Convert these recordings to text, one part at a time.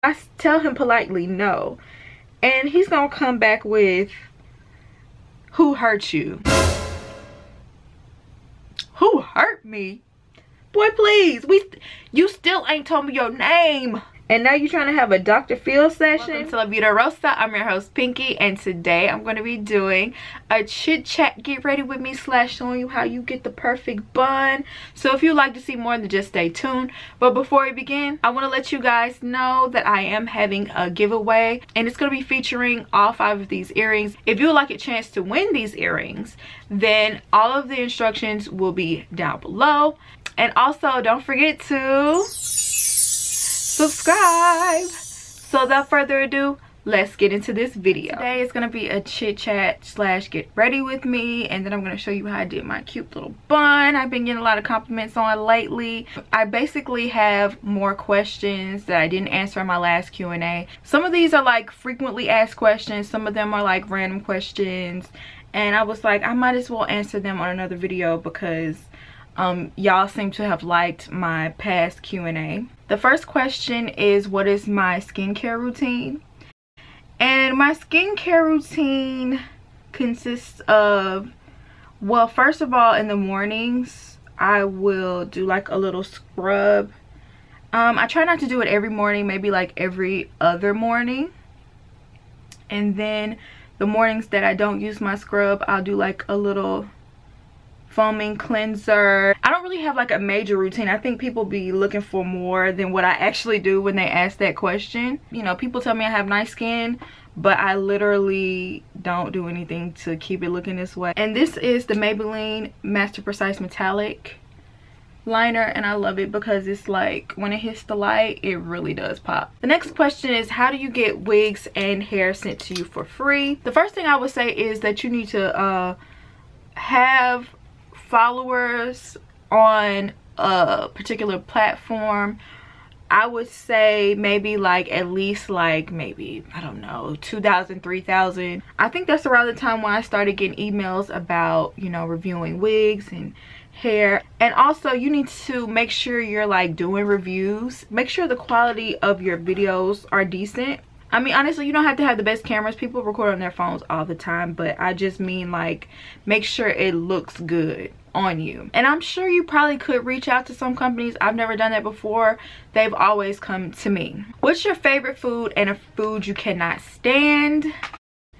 I tell him politely no, and he's gonna come back with, who hurt you? Who hurt me? Boy, please, you still ain't told me your name. And now you're trying to have a Dr. Phil session. Welcome to LAVIDAROSA. I'm your host, Pinky, and today I'm going to be doing a chit chat, get ready with me / showing you how you get the perfect bun. So if you'd like to see more, then just stay tuned. But before we begin, I want to let you guys know that I am having a giveaway, and it's going to be featuring all 5 of these earrings. If you would like a chance to win these earrings, then all of the instructions will be down below. And also, don't forget to subscribe. So without further ado, let's get into this video. Today is going to be a chit chat / get ready with me, and then I'm going to show you how I did my cute little bun. I've been getting a lot of compliments on lately. I basically have more questions that I didn't answer in my last Q&A. Some of these are like frequently asked questions, some of them are like random questions, and I was like, I might as well answer them on another video because y'all seem to have liked my past Q&A. The first question is, what is my skincare routine? And my skincare routine consists of, well, first of all, in the mornings I will do like a little scrub. I try not to do it every morning, maybe like every other morning. And then the mornings that I don't use my scrub, I'll do like a little foaming cleanser. I don't really have like a major routine. I think people be looking for more than what I actually do when they ask that question. You know, people tell me I have nice skin, but I literally don't do anything to keep it looking this way. And this is the Maybelline Master Precise Metallic liner, and I love it because it's like when it hits the light, it really does pop. The next question is, how do you get wigs and hair sent to you for free? The first thing I would say is that you need to have followers on a particular platform. I would say maybe like at least like maybe, I don't know, 2,000, 3,000. I think that's around the time when I started getting emails about, you know, reviewing wigs and hair. And also you need to make sure you're like doing reviews. Make sure the quality of your videos are decent. I mean, honestly, you don't have to have the best cameras. People record on their phones all the time, but I just mean like make sure it looks good on you. And I'm sure you probably could reach out to some companies. I've never done that before. They've always come to me. What's your favorite food and a food you cannot stand?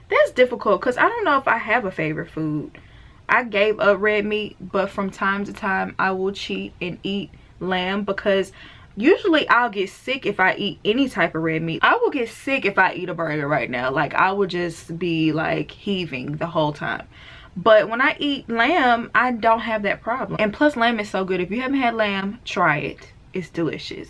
That's difficult because I don't know if I have a favorite food. I gave up red meat, but from time to time I will cheat and eat lamb because usually I'll get sick if I eat any type of red meat. I will get sick if I eat a burger right now. Like, I would just be like heaving the whole time. But when I eat lamb, I don't have that problem. And plus, lamb is so good. If you haven't had lamb, try it. It's delicious.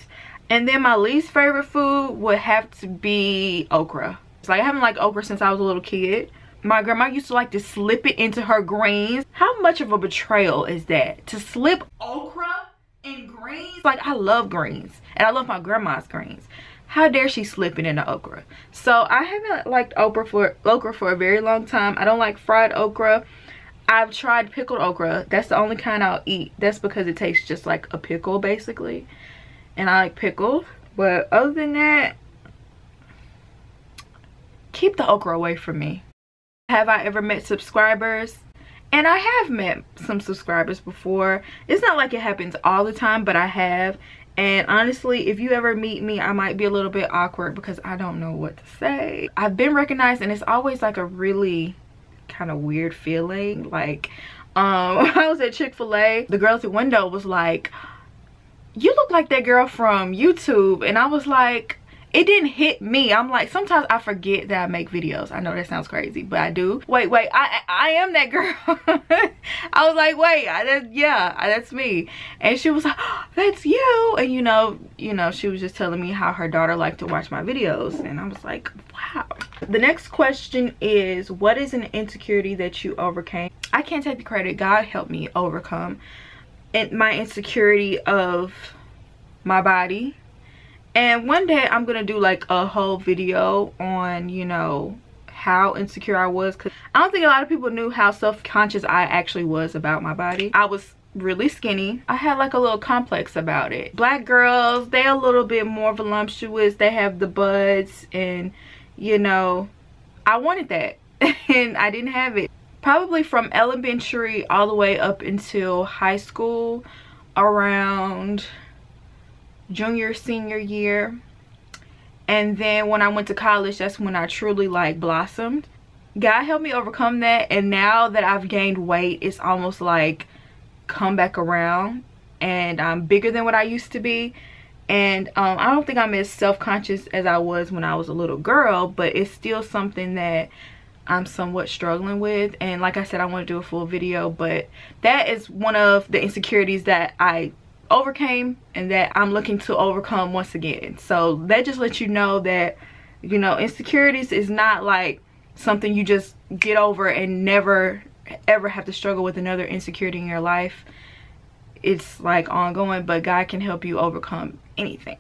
And then my least favorite food would have to be okra. It's like I haven't liked okra since I was a little kid. My grandma used to like to slip it into her greens. How much of a betrayal is that? To slip okra in greens? Like, I love greens and I love my grandma's greens. How dare she slip it into okra? So I haven't liked okra for a very long time. I don't like fried okra. I've tried pickled okra. That's the only kind I'll eat. That's because it tastes just like a pickle basically, and I like pickled. But other than that, keep the okra away from me. Have I ever met subscribers? And I have met some subscribers before. It's not like it happens all the time, but I have. And honestly, if you ever meet me, I might be a little bit awkward because I don't know what to say. I've been recognized, and it's always like a really kind of weird feeling. Like, when I was at Chick-fil-A, the girl at the window was like, "You look like that girl from YouTube." And I was like, it didn't hit me. I'm like, sometimes I forget that I make videos. I know that sounds crazy, but I do. Wait, I am that girl. I was like, wait, yeah, that's me. And she was like, oh, that's you. And you know, she was just telling me how her daughter liked to watch my videos. And I was like, wow. The next question is, what is an insecurity that you overcame? I can't take the credit. God helped me overcome my insecurity of my body. And one day I'm gonna do like a whole video on, you know, how insecure I was, because I don't think a lot of people knew how self-conscious I actually was about my body. I was really skinny. I had like a little complex about it. Black girls, they a little bit more voluptuous. They have the buds, and you know, I wanted that and I didn't have it. Probably from elementary all the way up until high school, around junior, senior year. And then when I went to college, that's when I truly like blossomed. God helped me overcome that, and now that I've gained weight, it's almost like come back around, and I'm bigger than what I used to be. And I don't think I'm as self-conscious as I was when I was a little girl, but it's still something that I'm somewhat struggling with. And like I said, I want to do a full video, but that is one of the insecurities that I overcame and that I'm looking to overcome once again. So that just lets you know that, you know, insecurities is not like something you just get over and never ever have to struggle with another insecurity in your life. It's like ongoing, but God can help you overcome anything.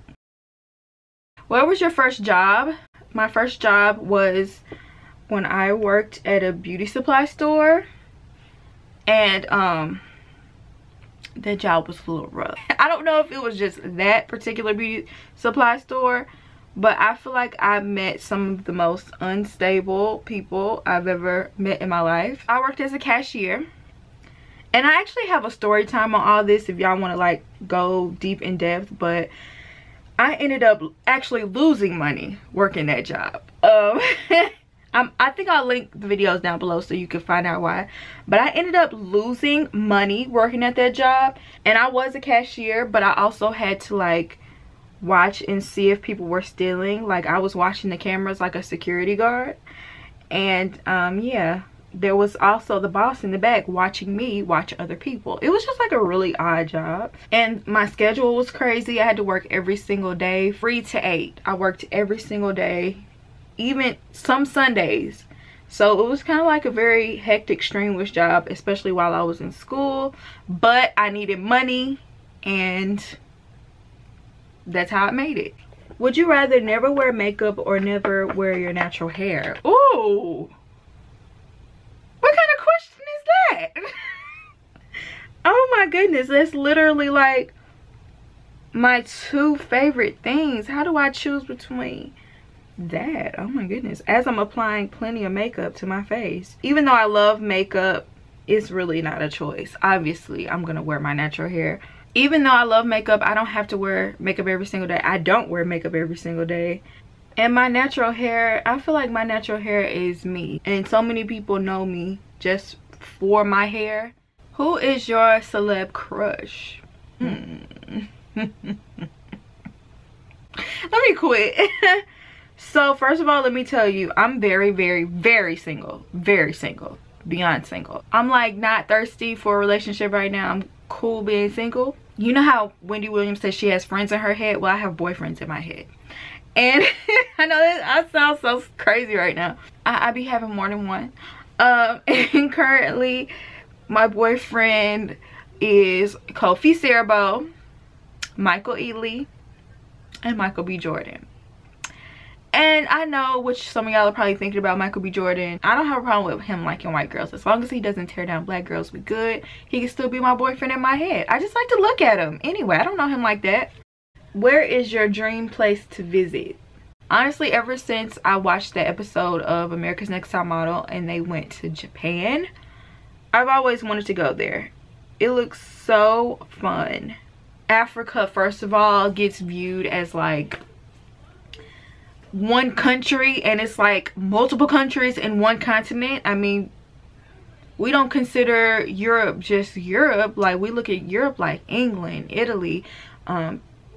What was your first job? My first job was when I worked at a beauty supply store, and that job was a little rough. I don't know if it was just that particular beauty supply store, but I feel like I met some of the most unstable people I've ever met in my life. I worked as a cashier, and I actually have a story time on all this if y'all want to like go deep in depth, but I ended up actually losing money working that job. I think I'll link the videos down below so you can find out why. But I ended up losing money working at that job. And I was a cashier, but I also had to like watch and see if people were stealing. Like I was watching the cameras like a security guard. And yeah, there was also the boss in the back watching me watch other people. It was just like a really odd job. And my schedule was crazy. I had to work every single day, 3 to 8. I worked every single day, even some Sundays. So it was kind of like a very hectic, strenuous job, especially while I was in school. But I needed money, and that's how I made it. Would you rather never wear makeup or never wear your natural hair? Ooh, what kind of question is that? Oh my goodness, that's literally like my 2 favorite things. How do I choose between that? Oh my goodness, as I'm applying plenty of makeup to my face. Even though I love makeup, it's really not a choice. Obviously I'm gonna wear my natural hair. Even though I love makeup, I don't have to wear makeup every single day. I don't wear makeup every single day. And my natural hair, I feel like my natural hair is me, and so many people know me just for my hair. Who is your celeb crush? Let me quit. So first of all, let me tell you, I'm very, very, very single. Very single. Beyond single. I'm like not thirsty for a relationship right now. I'm cool being single. You know how Wendy Williams says she has friends in her head? Well, I have boyfriends in my head. And I know that I sound so crazy right now. I be having more than one. And currently my boyfriend is Kofi Cerbo, Michael Ealy, and Michael B. Jordan. And I know which some of y'all are probably thinking about Michael B. Jordan. I don't have a problem with him liking white girls. As long as he doesn't tear down black girls, we good. He can still be my boyfriend in my head. I just like to look at him. Anyway, I don't know him like that. Where is your dream place to visit? Honestly, ever since I watched the episode of America's Next Top Model and they went to Japan, I've always wanted to go there. It looks so fun. Africa, first of all, gets viewed as like one country, and it's like multiple countries in one continent. I mean, we don't consider Europe just Europe. Like, we look at Europe like England, Italy,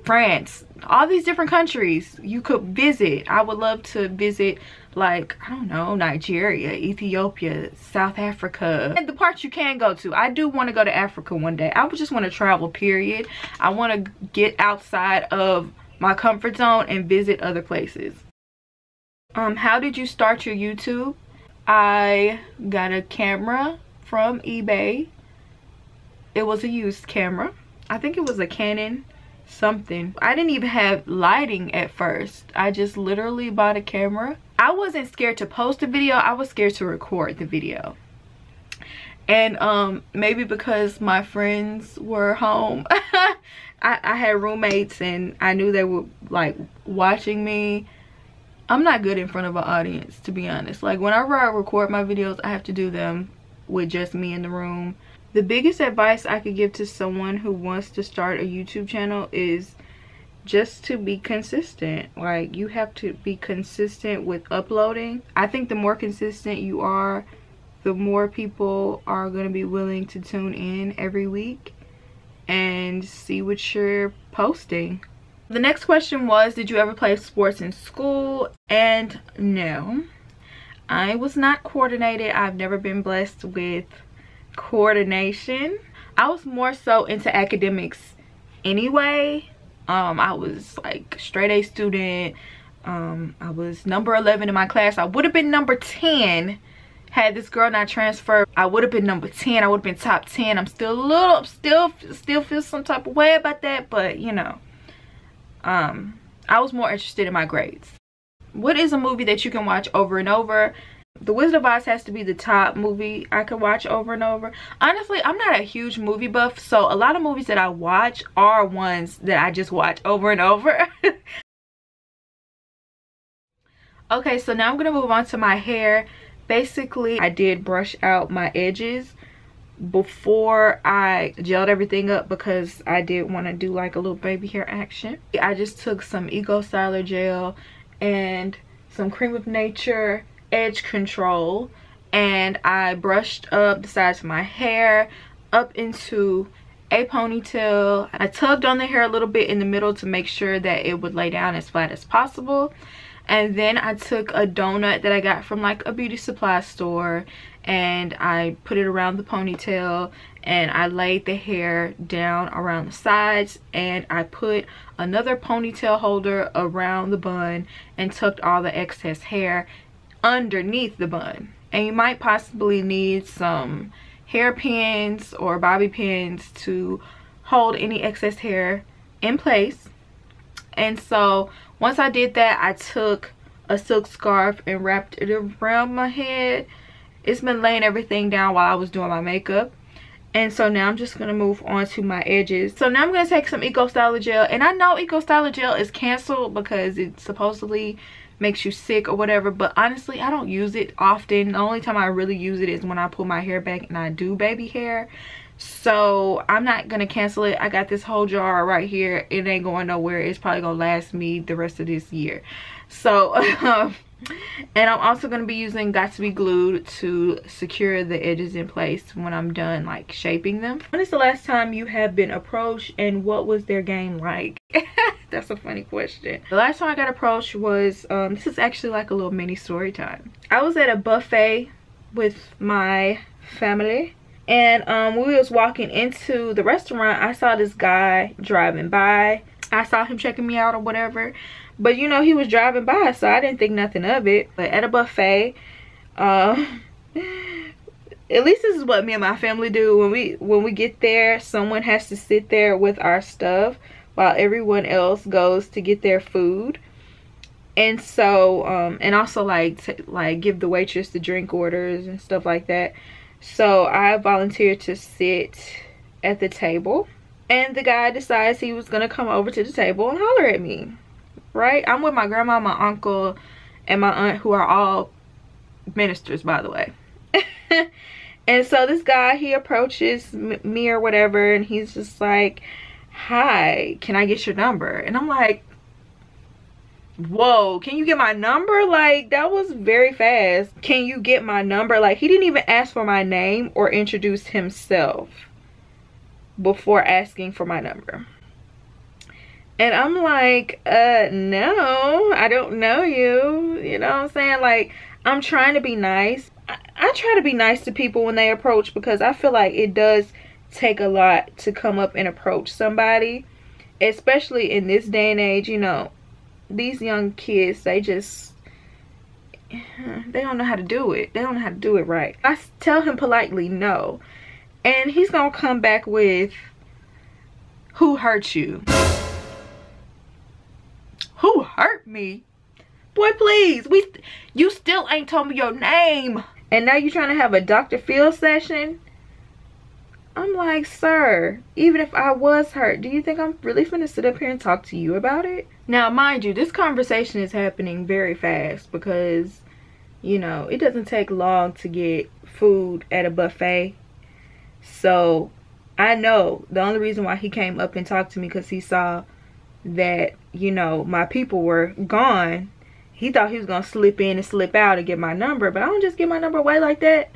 France, all these different countries you could visit. I would love to visit, like, I don't know, Nigeria, Ethiopia, South Africa, and the parts you can go to. I do want to go to Africa one day. I would just want to travel, period. I want to get outside of my comfort zone and visit other places. How did you start your YouTube? I got a camera from eBay. It was a used camera. I think it was a Canon something. I didn't even have lighting at first. I just literally bought a camera. I wasn't scared to post a video. I was scared to record the video. And maybe because my friends were home, I had roommates and I knew they were like watching me. I'm not good in front of an audience, to be honest. Like whenever I record my videos, I have to do them with just me in the room. The biggest advice I could give to someone who wants to start a YouTube channel is just to be consistent. Like you have to be consistent with uploading. I think the more consistent you are, the more people are going to be willing to tune in every week and see what you're posting. The next question was, did you ever play sports in school? And no, I was not coordinated. I've never been blessed with coordination. I was more so into academics anyway. I was like straight A student. I was number 11 in my class. I would have been number 10 had this girl not transferred. I would have been number 10. I would have been top 10. I'm still a little, still feel some type of way about that, but you know, I was more interested in my grades. What is a movie that you can watch over and over? The Wizard of Oz has to be the top movie I could watch over and over. Honestly, I'm not a huge movie buff, so a lot of movies that I watch are ones that I just watch over and over. Okay, so now I'm gonna move on to my hair. Basically, I did brush out my edges before I gelled everything up because I did want to do like a little baby hair action. I just took some Ego Styler gel and some Cream of Nature edge control, and I brushed up the sides of my hair up into a ponytail. I tugged on the hair a little bit in the middle to make sure that it would lay down as flat as possible. And then I took a donut that I got from like a beauty supply store and I put it around the ponytail, and I laid the hair down around the sides, and I put another ponytail holder around the bun and tucked all the excess hair underneath the bun. And you might possibly need some hairpins or bobby pins to hold any excess hair in place. And so once I did that, I took a silk scarf and wrapped it around my head. It's been laying everything down while I was doing my makeup. And so now I'm just going to move on to my edges. So now I'm going to take some Eco Styler gel. And I know Eco Styler gel is canceled because it supposedly makes you sick or whatever. But honestly, I don't use it often. The only time I really use it is when I pull my hair back and I do baby hair. So I'm not going to cancel it. I got this whole jar right here. It ain't going nowhere. It's probably going to last me the rest of this year. So, and I'm also going to be using Got to Be Glued to secure the edges in place when I'm done like shaping them. When is the last time you have been approached and what was their game like? That's a funny question. The last time I got approached was, this is actually like a little mini story time. I was at a buffet with my family, and we was walking into the restaurant. I saw this guy driving by. I saw him checking me out or whatever. But you know, he was driving by, so I didn't think nothing of it. But at a buffet, at least this is what me and my family do. When we get there, someone has to sit there with our stuff while everyone else goes to get their food. And so, and also like give the waitress the drink orders and stuff like that. So I volunteered to sit at the table, and the guy decides he was gonna come over to the table and holler at me. Right? I'm with my grandma, my uncle, and my aunt, who are all ministers, by the way. And so this guy, he approaches me or whatever, and he's just like, "Hi, can I get your number?" And I'm like, whoa, can you get my number? Like, that was very fast. Can you get my number? Like, he didn't even ask for my name or introduce himself before asking for my number. And I'm like, no, I don't know you. You know what I'm saying? Like, I'm trying to be nice. I try to be nice to people when they approach, because I feel like it does take a lot to come up and approach somebody. Especially in this day and age, you know, these young kids, they don't know how to do it. They don't know how to do it right. I tell him politely no. And he's gonna come back with, "Who hurt you?" Who hurt me? Boy, please. You still ain't told me your name. And now you trying to have a Dr. Phil session? I'm like, sir, even if I was hurt, do you think I'm really finna sit up here and talk to you about it? Now, mind you, this conversation is happening very fast because, you know, it doesn't take long to get food at a buffet. So I know the only reason why he came up and talked to me because he saw that, you know, my people were gone. He thought he was gonna slip in and slip out and get my number, but I don't just give my number away like that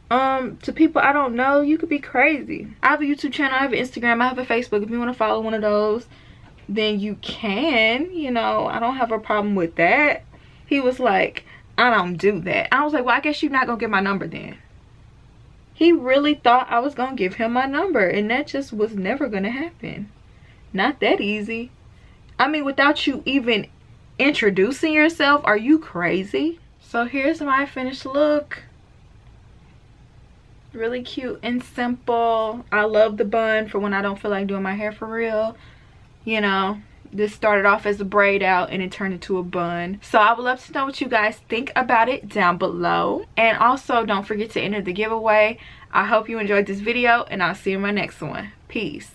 to people I don't know. You could be crazy. I have a YouTube channel, I have an Instagram, I have a Facebook. If you want to follow one of those, then you can, you know, I don't have a problem with that. He was like, I don't do that. I was like, well, I guess you're not gonna get my number then. He really thought I was gonna give him my number, and that just was never gonna happen. Not that easy. I mean, without you even introducing yourself, are you crazy? So here's my finished look. Really cute and simple. I love the bun for when I don't feel like doing my hair for real. You know, this started off as a braid out and it turned into a bun. So I would love to know what you guys think about it down below. And also don't forget to enter the giveaway. I hope you enjoyed this video and I'll see you in my next one. Peace.